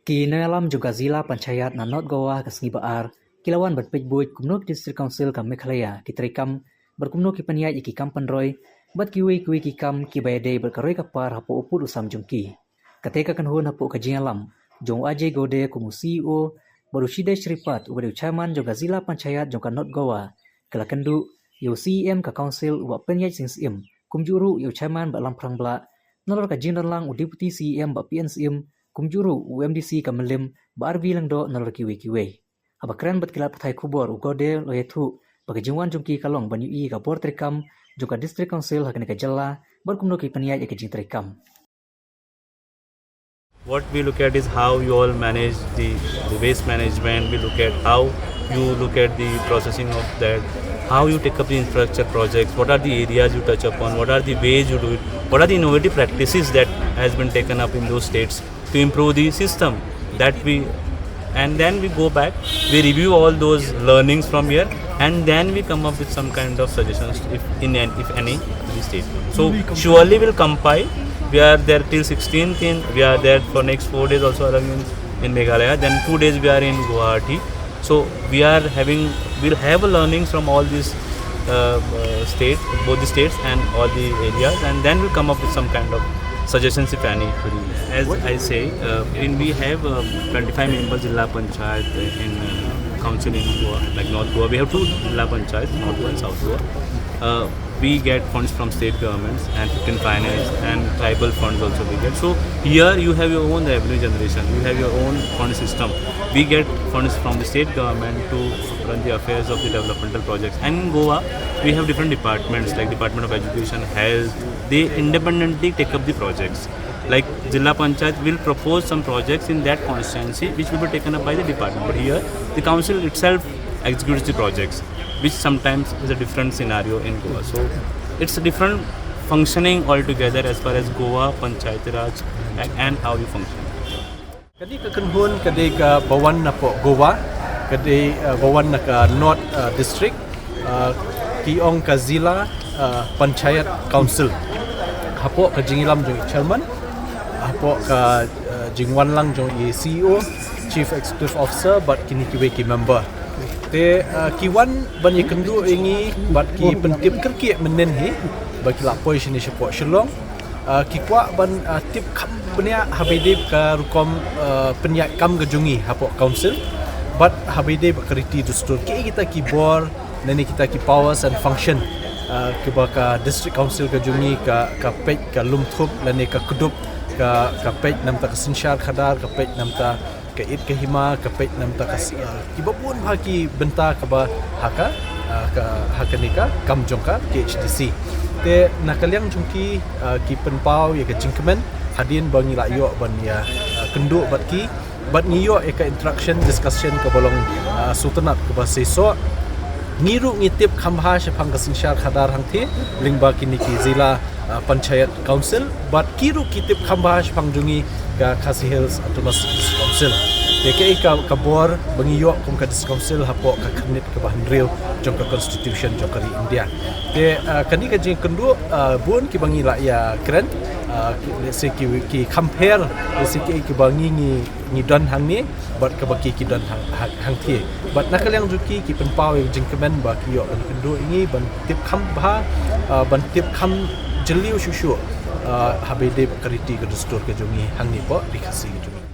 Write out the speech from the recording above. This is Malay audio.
Kini alam juga zila panchayat na North Goa kasngi baar, kilawan berpejbuit kumnuk district council kam Meghalaya kiterikam berkumnuk kipaniat iki kam panroy, bat kiwi kikam kibayade berkaroi kapar hapo uput usam jungki. Ketika kanhun hapo kajing alam, jong Ajay Gode kumu CEO, baru Shide Shripat ubadu chairman juga zila panchayat jongka North Goa, kelakendu yu CEM ka council uba penyat sing kumjuru yu chairman ba lamprang bla, nolor kajing lang u deputy CEM ba PNCM, kumjuru UMDC kamelim ba RV lang do nolor kiwi. Abakran bat kilat patai kubor u Gode loyetu bagajingwan jungki kalong banyu i ka bor trikam jongka district council hakane ka jalla berkumnuk ki peniat ya kajing trikam. What we look at is how you all manage the waste management. We look at how you look at the processing of that, how you take up the infrastructure projects, what are the areas you touch upon, what are the ways you do it, what are the innovative practices that has been taken up in those states to improve the system that and then we go back, we review all those learnings from here, and then we come up with some kind of suggestions if any the state. So surely we'll compile. We are there till 16th we are there for next 4 days also in Meghalaya, then 2 days we are in Guwahati. So we'll have learnings from all these states, both the states and all the areas, and then we'll come up with some kind of suggestions if any. As I say, when we have 25 members Jilla Panchayat in council in Goa, like North Goa, we have 2 Jilla Panchayats, North Goa and South Goa. We get funds from state governments and 15 finance and tribal funds also we get. So here you have your own revenue generation, you have your own fund system. We get funds from the state government to run the affairs of the developmental projects. And in Goa, we have different departments like Department of Education, Health. They independently take up the projects. Like Jilla Panchayat will propose some projects in that constituency which will be taken up by the department. But here, the council itself executes the projects, which sometimes is a different scenario in Goa. So it's a different functioning altogether as far as Goa Panchayat Raj and how you function. Kadi kekenhun kadi ka bawan na po Goa, kadi bawan na ka North District, kiong ka Zila Panchayat Council. Hapo ka jingilam jong chairman, hapo ka jingwan lang jong CEO, Chief Executive Officer, but kini kiwe ki member. Te kiwan banyi kendu ingi bat ki pentip kerki menen hi bagi lapoi sini sepo Shillong ki kwa ban tip kam benia habide ka rukom penyak kam gejungi hapo council bat habide keriti dustur ki kita ki bor nani kita ki powers and function ke baka district council gejungi ka pej ka lumthup lani ka kudup ka pej namta ka sinshar khadar ka pej namta ke it ke hima ke pej namta ka kibapun haki benta ka ba haka haka nika kam jongka KHDC te nakaliang jongki ki penpau ya ke jingkemen hadin bangi la yo ban ya kendu bat ngiyo e ka interaction discussion ka bolong sultanat ka ba seso ngiru ngitip khambha shapang ka sinshar khadar hangthi lingba kini ki zila Panchayat Council but kiru kitip khambha shapang jungi ka Khasi Hills Autonomous Council. DKI ka bor bangiyo kum ka council hapo ka kanit ka bahan real jong ka constitution jong ka India. Te kani ka jing kendu bun ki bangi la ya keren se ki compare se ki bangi ni don hang ni but ka baki ki don hang thi. But nakaliang juki ki penpau jing kemen ba ki yo kendu ingi ban tip khambha ban tip kham jeliu shushu habide kariti ke dustur ke jungi hang ni po dikasi ke jungi.